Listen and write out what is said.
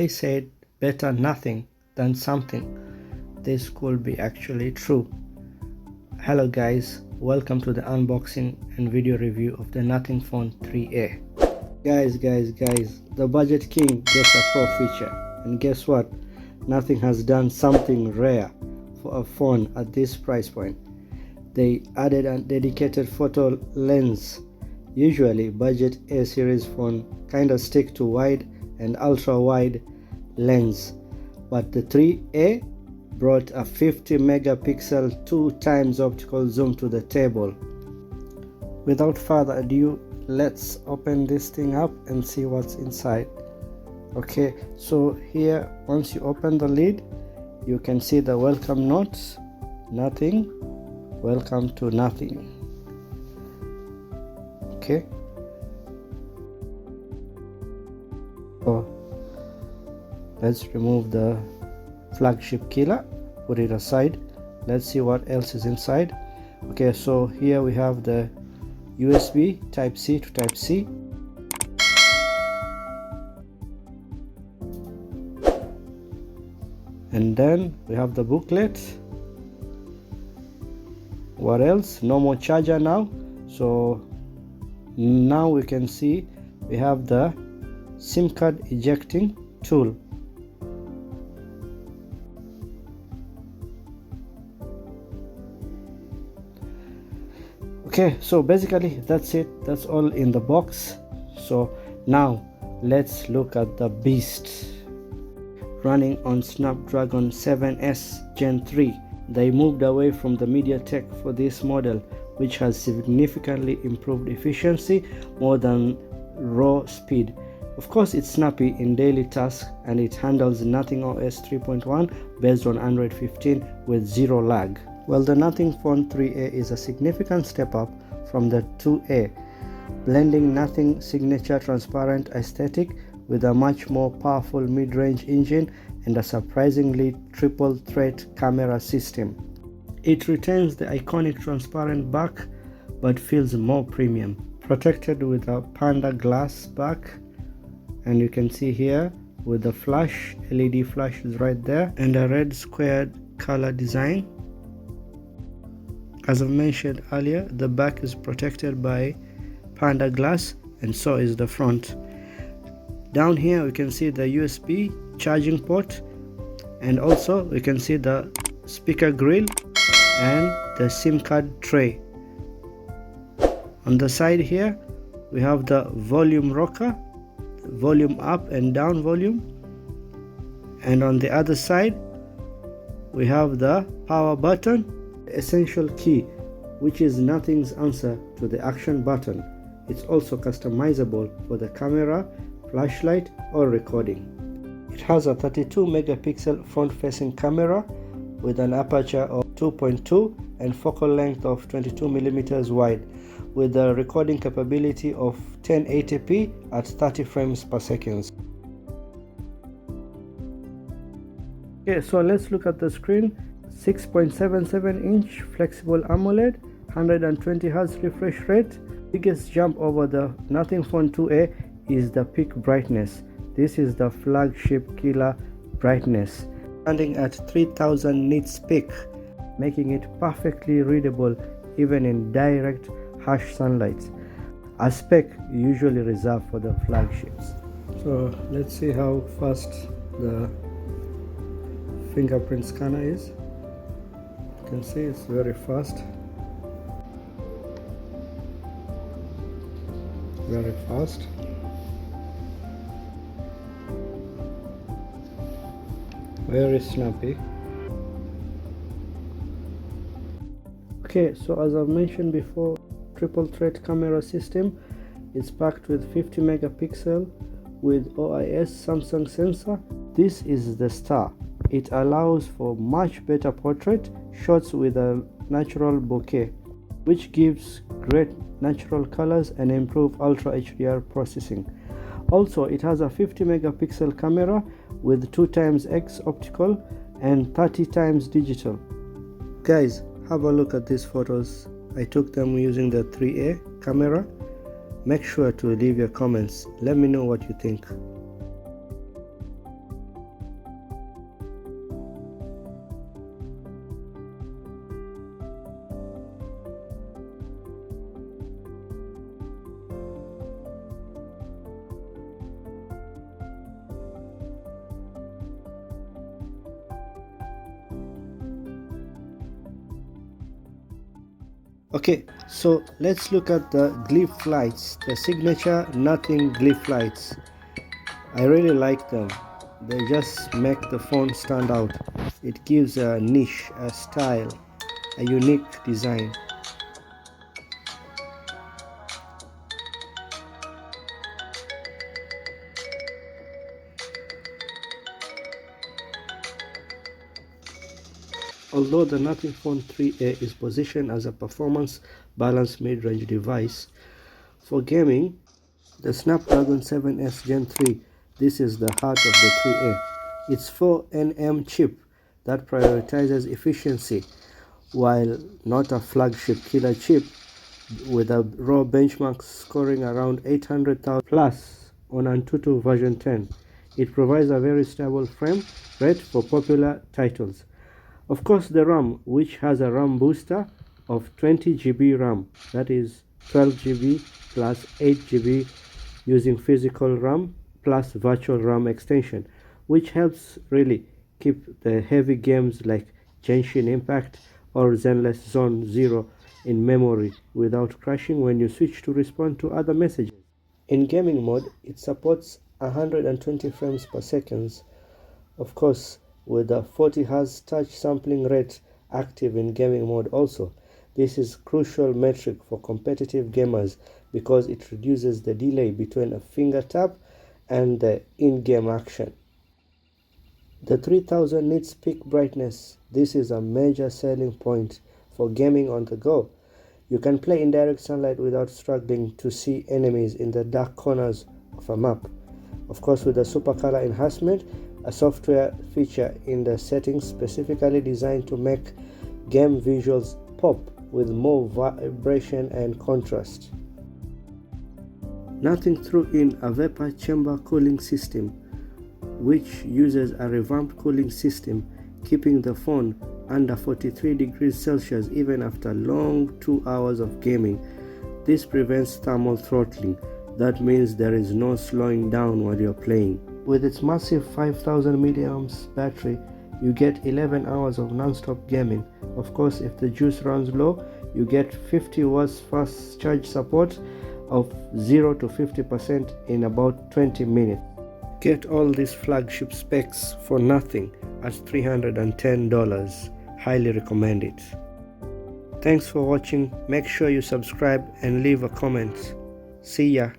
said better nothing than something. This could be actually true. Hello guys, welcome to the unboxing and video review of the nothingphone 3A. Guys, the budget king gets a pro feature, and guess what? Nothing has done something rare for a phone at this price point. They added a dedicated photo lens. Usually budget A series phone kinda stick to wide and ultra wide lens, but the 3A brought a 50 megapixel 2x optical zoom to the table. Without further ado, let's open this thing up and see what's inside. Okay, so here, once you open the lid, you can see the welcome notes. Nothing, welcome to nothing. Okay, so let's remove the flagship killer, put it aside. Let's see what else is inside. Okay, so here we have the USB Type C to Type C, and then we have the booklet. What else? No more charger now. So now we can see we have the SIM card ejecting tool. Okay, so basically that's it. That's all in the box. So now let's look at the beast. Running on Snapdragon 7S Gen 3. They moved away from the MediaTek for this model, which has significantly improved efficiency more than raw speed. Of course, it's snappy in daily tasks and it handles Nothing OS 3.1 based on Android 15 with zero lag. Well, the nothingphone 3A is a significant step up from the 2A, blending Nothing signature transparent aesthetic with a much more powerful mid-range engine and a surprisingly triple-threat camera system. It retains the iconic transparent back but feels more premium, protected with a Panda Glass back, and you can see here with the flash, LED flash is right there, and a red squared color design. As I mentioned earlier, the back is protected by Panda Glass and so is the front. Down here we can see the USB charging port, and also we can see the speaker grill and the SIM card tray. On the side here we have the volume rocker, volume up and down volume, and on the other side we have the power button, the essential key, which is Nothing's answer to the action button. It's also customizable for the camera, flashlight or recording. It has a 32 megapixel front-facing camera with an aperture of 2.2 and focal length of 22 millimeters wide, with a recording capability of 1080p at 30 frames per second. Okay, so let's look at the screen. 6.77 inch flexible AMOLED, 120 Hz refresh rate. Biggest jump over the nothingphone 2A is the peak brightness. This is the flagship killer brightness, standing at 3000 nits peak, making it perfectly readable even in direct harsh sunlight, a spec usually reserved for the flagships. So let's see how fast the fingerprint scanner is. You can see it's very fast. Very fast. Very snappy. Okay, so as I've mentioned before, triple threat camera system is packed with 50 megapixel with OIS Samsung sensor. This is the star. It allows for much better portrait shots with a natural bokeh, which gives great natural colors and improve ultra HDR processing. Also, it has a 50 megapixel camera with 2x optical and 30x digital. Guys, have a look at these photos. I took them using the 3A camera. Make sure to leave your comments. Let me know what you think. Okay, so let's look at the glyph lights, the signature nothing glyph lights. I really like them. They just make the phone stand out. It gives a niche, a style, a unique design. Although the Nothing Phone 3A is positioned as a performance balanced mid-range device, for gaming, the Snapdragon 7S Gen 3, this is the heart of the 3A. It's 4nm chip that prioritizes efficiency while not a flagship killer chip, with a raw benchmark scoring around 800,000 plus on Antutu version 10. It provides a very stable frame rate for popular titles. Of course, the RAM, which has a RAM booster of 20 GB RAM, that is 12 GB plus 8 GB using physical RAM plus virtual RAM extension, which helps really keep the heavy games like Genshin Impact or Zenless Zone Zero in memory without crashing when you switch to respond to other messages. In gaming mode, it supports 120 frames per second, of course, with a 40 Hz touch sampling rate active in gaming mode also. This is crucial metric for competitive gamers because it reduces the delay between a finger tap and the in-game action. The 3000 nits peak brightness. This is a major selling point for gaming on the go. You can play in direct sunlight without struggling to see enemies in the dark corners of a map. Of course, with the super color enhancement, a software feature in the settings specifically designed to make game visuals pop with more vibration and contrast. Nothing threw in a vapor chamber cooling system, which uses a revamped cooling system, keeping the phone under 43 degrees Celsius even after long 2 hours of gaming. This prevents thermal throttling. That means there is no slowing down while you're playing. With its massive 5000 mAh battery, you get 11 hours of non-stop gaming. Of course, if the juice runs low, you get 50 watts fast charge support of 0 to 50% in about 20 minutes. Get all these flagship specs for nothing at $310. Highly recommend it. Thanks for watching. Make sure you subscribe and leave a comment. See ya.